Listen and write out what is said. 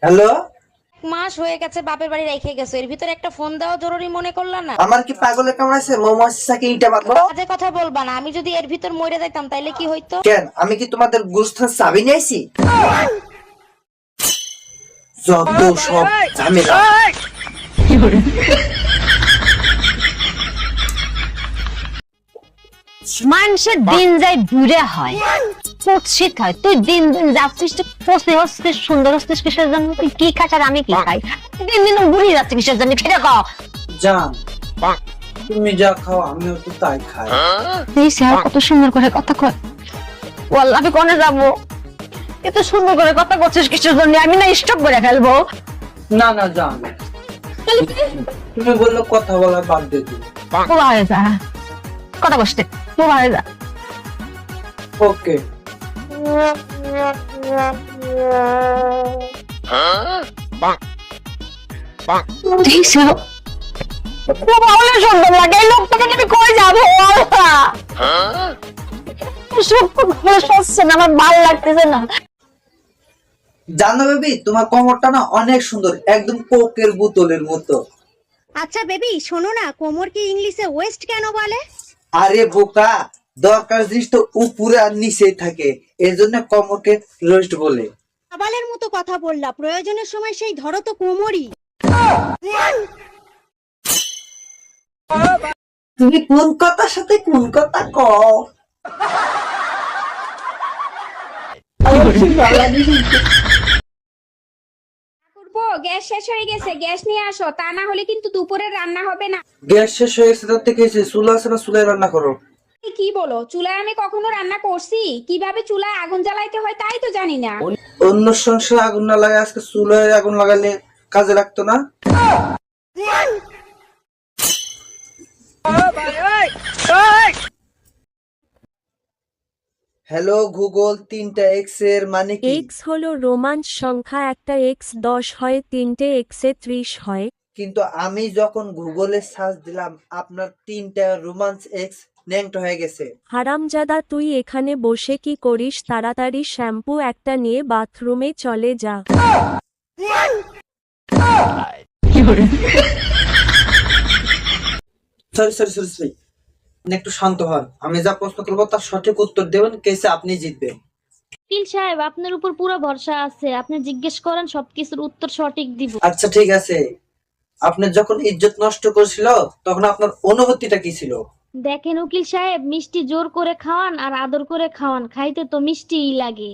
Hello, মাস হয়ে গেছে বাপের বাড়ি রেখে গেছো, এর ভিতরে একটা ফোন দেওয়া জরুরি মনে করলা না? আমার কি পাগলে কামড়াইছে? মৌমাছিকে ইটা মারবো? বাজে কথা বলবা না, আমি যদি এর ভিতর মরে যাইতাম তাইলে কি হইতো? কেন, আমি কি তোমাদের গুস্থান চাবি নিয়েছি? যত সব ঝামেলা। মানুষের দিন যায় বুড়ে হয়, কুৎসিত হয়। তুই দিন দিন যাচ্ছিস, তুই পচে হচ্ছিস, সুন্দর হচ্ছিস কিসের জন্য? তুই কি খাস আর আমি কি খাই? দিন দিন বুড়ি যাচ্ছে কিসের জন্য? খেতে খাও। জান, তুমি যা খাও আমিও তো তাই খাই। এই স্যার কত সুন্দর করে কথা কয়। ওয়াল্লাহ আমি কোনে যাবো? এত সুন্দর করে কথা বলছিস কিসের জন্য? আমি না স্টপ করে ফেলবো। না না জান, তুমি বললো কথা বলা বাদ দিয়ে দিই। বোবা হয়ে যা, কথা বসতে বোবা হয়ে যা। ওকে। এই স্যার বোবা হলে সুন্দর লাগে। এই লোকটাকে আমি কই যাবো? আমার ভালো লাগতেছে না। জানো বেবি, তোমার কোমরটা না অনেক সুন্দর, একদম কোকের বোতলের মতো। আচ্ছা বেবি শোনো না, কোমরকে ইংলিশে ওয়েস্ট কেন বলে? আরে বোকা, দরকার জিনিস তো উপরে আর নিচেই থাকে, এই জন্য কোমরকে রোস্ট বলে। আবালের মতো কথা বললা, প্রয়োজনের সময় সেই ধরো তো কোমরই। তুমি কোন কথার সাথে কোন কথা কও? করবো, গ্যাস শেষ হয়ে গেছে, গ্যাস নিয়ে আসো, তা না হলে কিন্তু দুপুরে রান্না হবে না। গ্যাস শেষ হয়ে গেছে, তার থেকে চুলা আছে না, চুলায় রান্না করো। কি বলো, চুলায় আমি কখনো রান্না করছি? কিভাবে চুলায় আগুন জ্বালাইতে হয় তাই তো জানি না। অন্য সংসারে আগুন না লাগায় আজকে চুলায় আগুন লাগালে কাজে লাগতো না? হ্যালো গুগল, 3টা এক্স এর মানে কি? এক্স হলো রোমান সংখ্যা, একটা এক্স 10 হয়, 3টে এক্সে 30 হয়। কিন্তু আমি যখন গুগলে সার্চ দিলাম আপনার 3টা রোমান্স এক্স ন্যাংটো হয়ে গেছে। হারামজাদা, তুই এখানে বসে কি করিস? তাড়াতাড়ি শ্যাম্পু একটা নিয়ে বাথরুমে চলে যা। সরি সরি সরি সরি, একটু শান্ত হন। আমি যা প্রশ্ন করবো তার সঠিক উত্তর দেবেন, কেসে আপনি জিতবেন। উকিল সাহেব, আপনার উপর পুরো ভরসা আছে, আপনি জিজ্ঞেস করেন, সবকিছুর উত্তর সঠিক দিব। আচ্ছা ঠিক আছে, আপনি যখন ইজ্জত নষ্ট করছিল তখন আপনার অনুভূতিটা কি ছিল? দেখেন উকিল সাহেব, মিষ্টি জোর করে খাওয়ান আর আদর করে খাওয়ান, খাইতে তো মিষ্টিই লাগে।